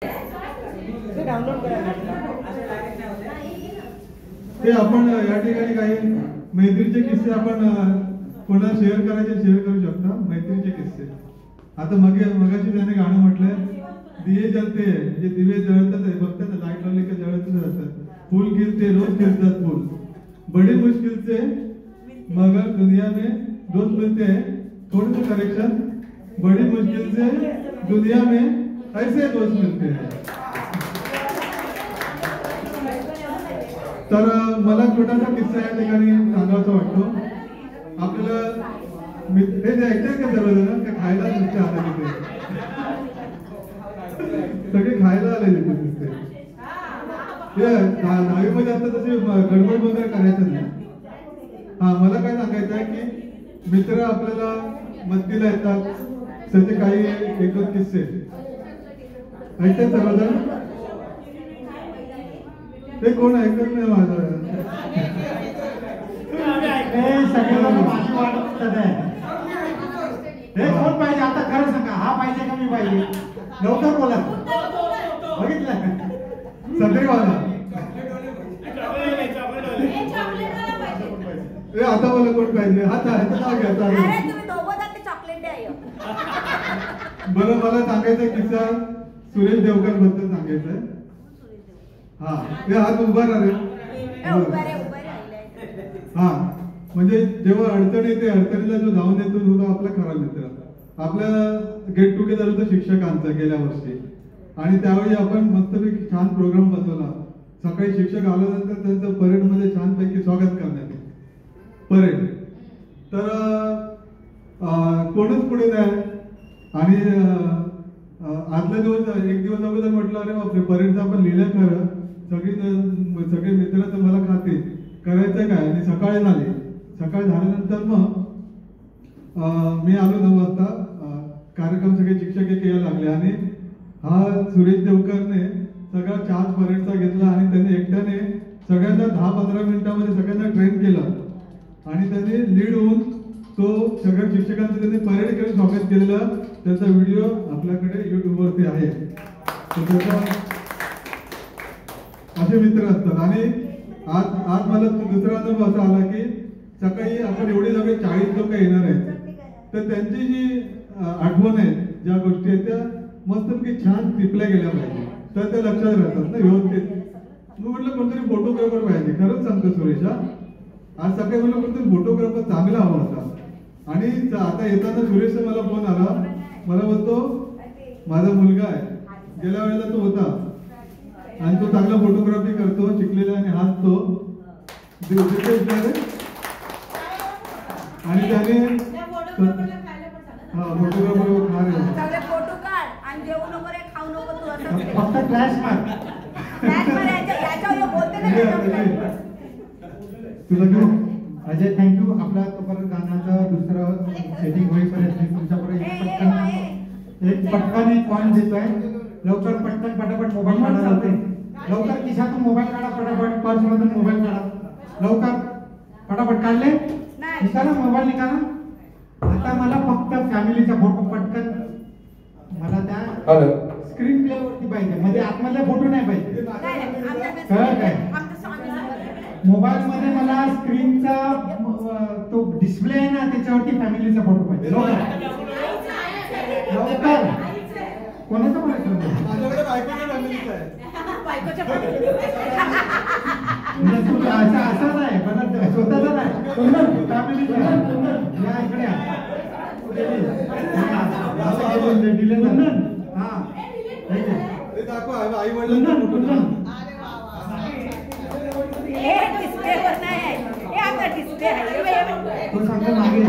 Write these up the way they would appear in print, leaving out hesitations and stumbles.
ते आपण या ठिकाणी काही मैत्रीचे किस्से आपण कोणाला शेअर करू शकता. मैत्रीचे किस्से आता मगाशी त्याने गाणं म्हटलंय, दिये जलते म्हणजे दिवे जळतात आहे, फक्त लाईट लावली की जळतच राहतात. फूल खिलते रोज खिलतात फूल, बड़ी मुश्किल से मगर दुनिया में दोस्त मिलते हैं. थोड़े से करेक्शन, बड़ी मुश्किल से दुनिया में ऐसे दोस्त मिलते हैं. तर मला छोटासा किस्सा या ठिकाणी सांगायचा वाटतो. आपल्याला हे ऐकताय का सर्वजण का खायला नुसते आले तिथे, सगळे खायला आले तिथे नुसते. दहावीमध्ये आता तसे गडबड वगैरे करायचं नाही. हा, मला काय सांगायचं आहे की मित्र आपल्याला मदतीला येतात, त्याचे काही एक दोन किस्से ऐकतात सर्वजण. ते कोण ऐकत नाही माझं, हे कोण पाहिजे आता खरं सांगा, हा पाहिजे का मी पाहिजे? लवकर बोला. बघितलं सगळेवाला आता मला कोण पाहिजे? हा नाव घ्यायचा. बरं, मला सांगायचा किस्सा सुरेश देवकर बद्दल सांगायचंय. हा, ते आज उभा राहिले. हा, म्हणजे जेव्हा अडचण येते, अडचणीला जो धावून येतो तो आपला खरा मित्र. आपल्या गेट टुगेदर होतं शिक्षकांचा गेल्या वर्षी, आणि त्यावेळी आपण मस्तपैकी छान प्रोग्राम बनवला. सकाळी शिक्षक आल्यानंतर त्यांचं परेडमध्ये छानपैकी स्वागत करण्यात परेड. तर कोणच पुढे नाही, आणि आदल्या दिवस एक दिवस अगोदर म्हटलं, अरे बापरे परेडचं आपण लिहिलं खरं, सगळे मित्र तर मला खातील, करायचं काय. आणि सकाळी झाल्यानंतर मग मी आलो 9 वाजता. कार्यक्रम सगळे शिक्षक यायला लागले, आणि हा सुरेश देवकरने सगळा चार्ज परेडचा घेतला, आणि त्यांनी एकट्याने सगळ्यांना 10-15 मिनिटांमध्ये सगळ्यांना ट्रेन केलं, आणि त्यांनी लीड होऊन तो सगळ्या शिक्षकांचं त्यांनी परेड करून स्वागत केलेलं. त्याचा व्हिडिओ आपल्याकडे युट्यूबवरती आहे. असे मित्र असतात. आणि आज मला दुसरा अनुभव असा आला की सकाळी आपण एवढे सगळे 40 लोक येणार आहेत, तर त्यांची जी आठवण आहे, ज्या गोष्टी आहेत त्या मस्तपैकी छान टिपल्या गेल्या पाहिजे, तर ते लक्षात राहतात ना व्यवस्थित. मग म्हटलं कोणतरी फोटोग्राफर पाहिजे. खरंच सांगतो सुरेशा, आज सकाळी मला कोणतरी फोटोग्राफर चांगला हवा होता. आणि आता येताना सुरेशचा मला फोन आला, मला बोलतो माझा मुलगा आहे, गेल्या वेळेला तो होता आणि तो चांगला फोटोग्राफी करतो, शिकलेला आणि हसतो. आणि त्याने हा फोटोग्राफर फक्त फ्लॅश मार तुला अजय, थँक्यू. आपला तोपर्यंत गाण्याचं दुसरं सेटिंग होईपर्यंत मी तुमच्यापर्यंत एक पटकन पॉईंट देतोय. लवकर पटकन पटापट मोबाईल काढा, लवकर खिशातून मोबाईल काढा, पटापट पर्स मधून मोबाईल काढा, लवकर पटापट. काढले? निघाला मोबाईल निघाला. आता मला फक्त फॅमिलीचा फोटो पटकन, मला त्या स्क्रीन प्ले वरती पाहिजे, मध्ये आतमधले फोटो नाही पाहिजे. काय मोबाईल मध्ये मला स्क्रीनचा तो डिस्प्ले आहे ना, त्याच्यावरती फॅमिलीचा फोटो पाहिजे. लवकर कोणाचा बोलायचं? माझ्याकडे बायकोच्या फॅमिलीचा आहे. असाच आहे, मला स्वतःचा नाही, फॅमिलीचा या इकडे दिले ना. हा, दाखवा आई वडिलांना फोटो. तो सांगतो मागे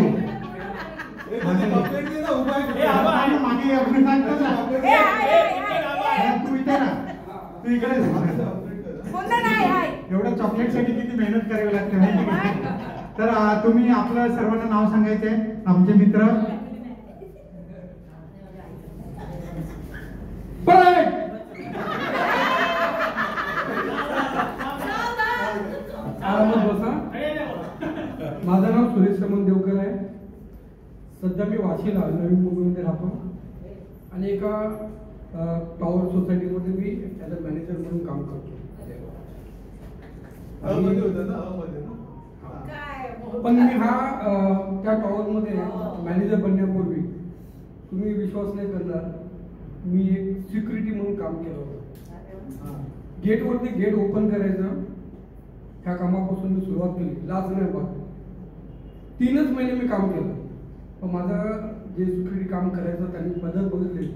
तू इथे ना, तू इकडे. एवढ्या चॉकलेट साठी किती मेहनत करावी लागते माहिती का? तर तुम्ही आपलं सर्वांना नाव सांगायचंय. आमचे मित्र माझं नाव सुरेश रमण देवकर आहे. सध्या मी वाशीला नवी मुंबईमध्ये राहतो, आणि एका टॉवर सोसायटीमध्ये मी ॲज अ मॅनेजर म्हणून काम करतो. मध्ये होतं ना, मध्ये ना. पण मी त्या टॉवरमध्ये मॅनेजर बनण्यापूर्वी तुम्ही विश्वास नाही करणार, मी एक सिक्युरिटी म्हणून काम केलं होतं. गेटवरती गेट ओपन करायचं, ह्या कामापासून मी सुरुवात केली. लाज नाही बघ, 3च महिने मी काम केलं. पण माझं जे सिक्युरिटी काम करायचं त्यांनी पद्धत बघितली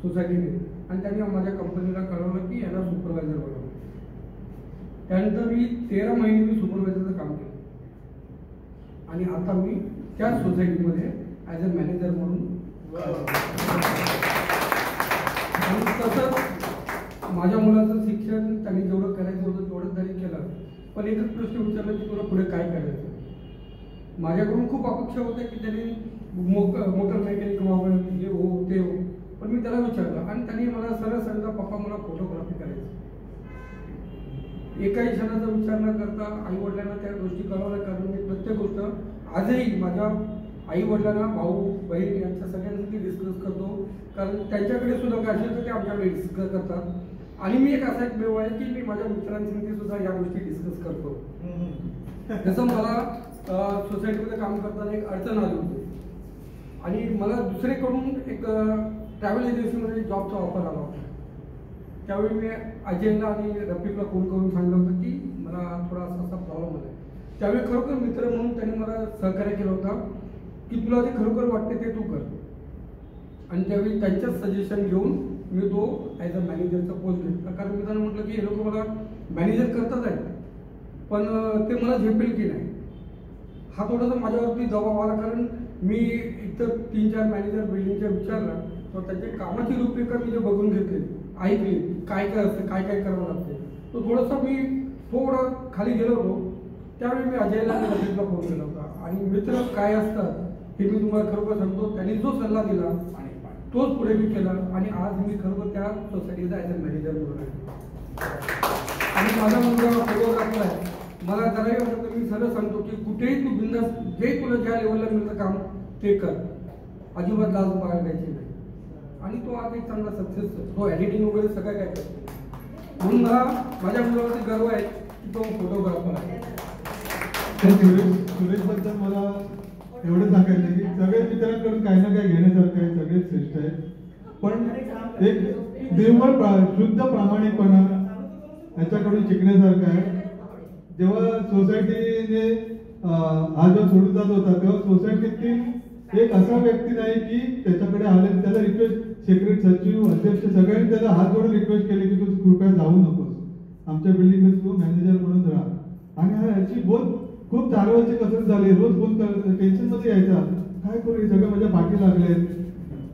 सोसायटीने, आणि त्यांनी माझ्या कंपनीला कळवलं की याला सुपरवायझर बनवलं. त्यानंतर मी 13 महिने मी सुपरवायझरचं काम केलं, आणि आता मी त्या सोसायटीमध्ये ॲज अ मॅनेजर म्हणून. आणि तसंच माझ्या मुलाचं शिक्षण त्यांनी जेवढं करायचं होतं तेवढं त्यांनी केलं. पण एकच प्रश्न विचारला की तुला पुढे काय करायचं. माझ्याकडून खूप अपेक्षा होत्या की त्यांनी मोटर मेकॅनिक व्हावं, हे हो ते हो. पण मी त्याला विचारलं आणि त्यांनी मला सरळ सांगितलं, पप्पा मला फोटोग्राफी करायची. एकाही क्षणाचा विचार न करता आई वडिलांना त्या गोष्टी कळवल्या. कारण मी प्रत्येक गोष्ट आजही माझ्या आई वडिलांना, भाऊ बहीण यांच्या सगळ्यांसाठी डिस्कस करतो. कारण त्यांच्याकडे सुद्धा काय असेल तर ते आमच्याकडे डिस्कस करतात. आणि मी एक असा एक वेळ आहे की मी माझ्या मित्रांसाठी सुद्धा या गोष्टी डिस्कस करतो. जसं मला सोसायटीमध्ये काम करताना एक अडचण आली होती, आणि मला दुसरीकडून एक ट्रॅव्हल एजन्सीमध्ये जॉबचा ऑफर आला होता. त्यावेळी मी अजयला आणि रफिकला फोन करून सांगितलं होतं की मला थोडा असा प्रॉब्लेम आला. त्यावेळी खरोखर मित्र म्हणून त्यांनी मला सहकार्य केलं होतं की तुला जे खरोखर वाटते ते तू कर. आणि त्यावेळी त्यांच्याच सजेशन घेऊन मी तो ॲज अ मॅनेजरचा पोस्ट घेतला. कारण मी त्यांना म्हटलं की हे लोक मला मॅनेजर करतात आहे, पण ते मला झेपेल की नाही, हा थोडासा माझ्यावरती दबाव आला. कारण मी इतर 3-4 मॅनेजर बिल्डिंगच्या विचारला, तर त्यांच्या कामाची रूपरेखा मी जे बघून घेतली, ऐकली, काय काय असतं, काय काय करावं लागते, तो थोडंसं मी थोडं खाली गेलो होतो. त्यावेळी मी अजयला आणि रफिकला फोन केला होता. आणि मित्र काय असतात हे मी तुम्हाला खरोखर सांगतो, त्यांनी जो सल्ला दिला तोच पुढे मी केला. आणि आज मी खरोखर त्या सोसायटीचा ॲज अ मॅनेजर म्हणून आहे. आणि माझा मुलगा फोटोग्राफर आहे. मला जराही वाटतं तर मी सरळ सांगतो की कुठेही तू बिंदास, जे तुला ज्या लेवलला मिळतं काम ते कर, अजिबात लाज बाळगायची नाही. आणि तो आज एक चांगला सक्सेस, तो एडिटिंग वगैरे सगळं काय करतो. म्हणून मला माझ्या मुलावरती गर्व आहे की तो फोटोग्राफर आहे. सुरेशबद्दल मला एवढं सांगायचं की सगळे मित्रांकडून काही ना काही घेण्यासारखं आहे, सगळे श्रेष्ठ आहे. पण एक देवळ शुद्ध प्रामाणिकपणा याच्याकडून शिकण्यासारखं आहे. जेव्हा सोसायटीने हा जो सोडून जात होता तेव्हा सोसायटीतील एक असा व्यक्ती नाही की त्याच्याकडे आले, त्याला रिक्वेस्ट, सेक्रेटरी, सचिव, अध्यक्ष सगळ्यांनी त्याला हात जोडून रिक्वेस्ट केली की तू कृपया जाऊ नकोस, आमच्या बिल्डिंगमध्ये तू मॅनेजर म्हणून राहा. आणि हा याची खूप चालवायची कसरत झाली. रोज फोन करायचं, टेन्शन मध्ये यायचा, काय करू, हे सगळे माझ्या पाठी लागले.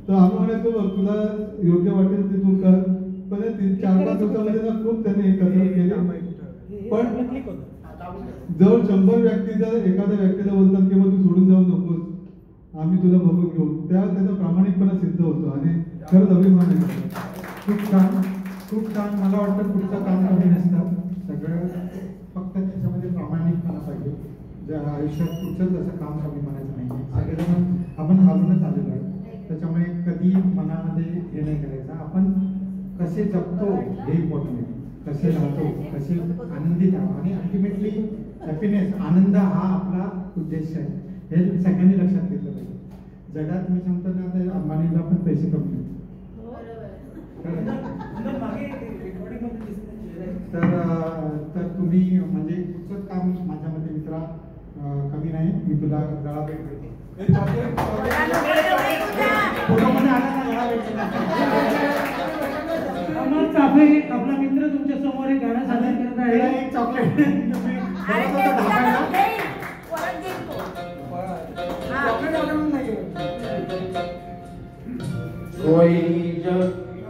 तर आम्ही म्हणायचो बघ तुला योग्य वाटेल ते तू कर. पण 3-4-5 दिवसामध्ये ना खूप त्यांनी कसरत केली. पण जवळ 100 व्यक्ती जर एखाद्या व्यक्तीला बोलतात की तू सोडून जाऊ नकोस, आम्ही तुला बघून घेऊ, त्याचा प्रामाणिकपणा सिद्ध होतो. आणि खरंच अभिमान आहे. खूप छान, खूप छान. मला वाटतं पुढचं काम कमी नसतं, सगळं फक्त त्याच्यामध्ये प्रामाणिकपणा पाहिजे. ज्या आयुष्यात कुठचंच असं काम कमी म्हणायचं नाही. सगळेजण आपण हालूनच आलेलो आहे, त्याच्यामुळे कधी मनामध्ये हे नाही करायचं. आपण कसे जगतो हे इम्पॉर्टंट आहे, कसे राहतो, कसे आनंदित आहोत. आणि अल्टिमेटली हॅपीनेस, आनंद हा आपला उद्देश आहे, हे सगळ्यांनी लक्षात घेतलं पाहिजे. जगात मी सांगतो ना, तर अंबानीला पण पैसे कमी आहेत. तर तुम्ही म्हणजे पुढचंच काम माझ्या मते मित्रा कमी नाही. मी तुला गळा भेट देतो. फोटोमध्ये आला ना गळा भेट अमर चाफे आपला मित्र तुमच्या समोर एक गाणं सादर करत आहे. एक चॉकलेट कोई जब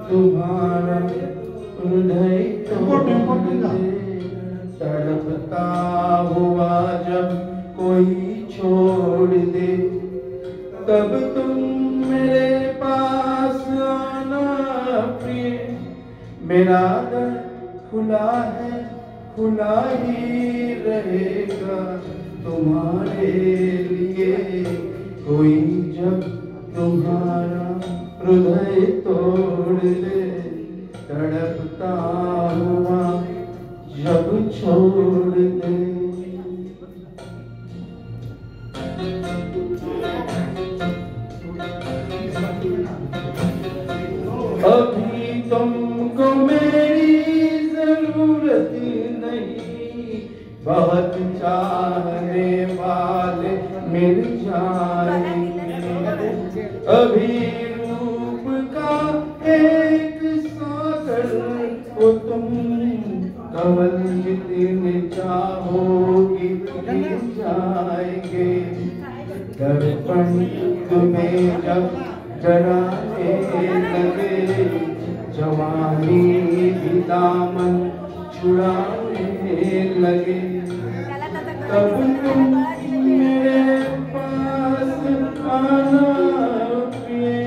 तुम्हारा हृदय तड़पता हुआ जब कोई छोड़ दे, तब तुम मेरे पास आना प्रिय, मेरा दर खुला है, खुला ही रहेगा तुम्हारे लिए. कोई जब तुम्हारा हृदय तोड़ दे, तड़पता हुआ जब छोड़ दे। अभी तुमको मेरी जरूरत नहीं, बहुत चाहने वाले मिल जाएंगे। अभी रूप का एक सागर को तुम कमल जितने चाहोगी मिल जाएंगे। दर्पण तुम्हें जब डराने लगे, जवानी भी दामन छुड़ाने लगे, तब तुम मेरे पास आना पिए।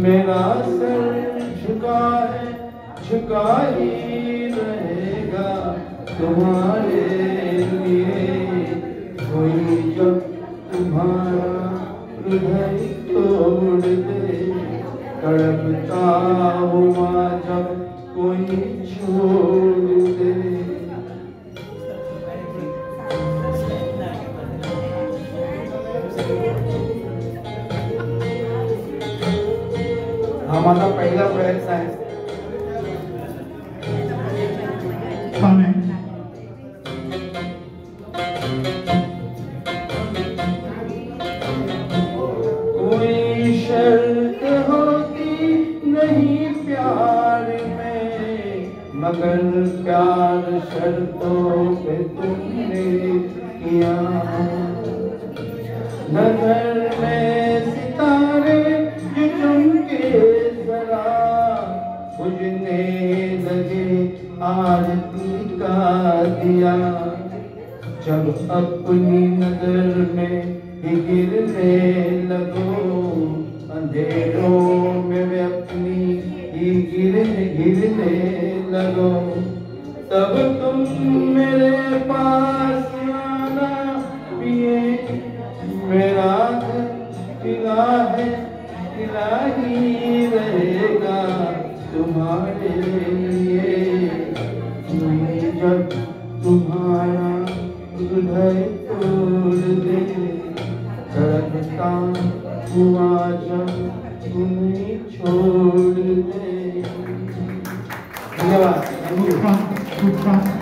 मेरा सर झुका है, झुका ही रहेगा तुम्हारे लिए। कोई जब तुम्हारा हृदय तोड़ दे, तड़पता हुआ जब कोई छोड़ दे। हा माझा पहिला प्रयत्न आहे. छान आहे. कोई शर्त होती नहीं प्यार में, मगर प्यार शर्तों पे तुमने किया। नजर में सितारे जो चमके जरा, बुझने लगे आरती का दिया। जब अपनी नजर में ही गिरने लगो, अंधेरों में वे अपनी ही गिरने लगो, तब तुम मेरे पास आना पिए। मेरा खिला है, खिला ही रहेगा तुम्हारे लिए। जब तुम्हारा हृदय तोड़ दे, तड़पता हुआ जब तुम्हें छोड़ दे। धन्यवाद. खूप छान, खूप छान.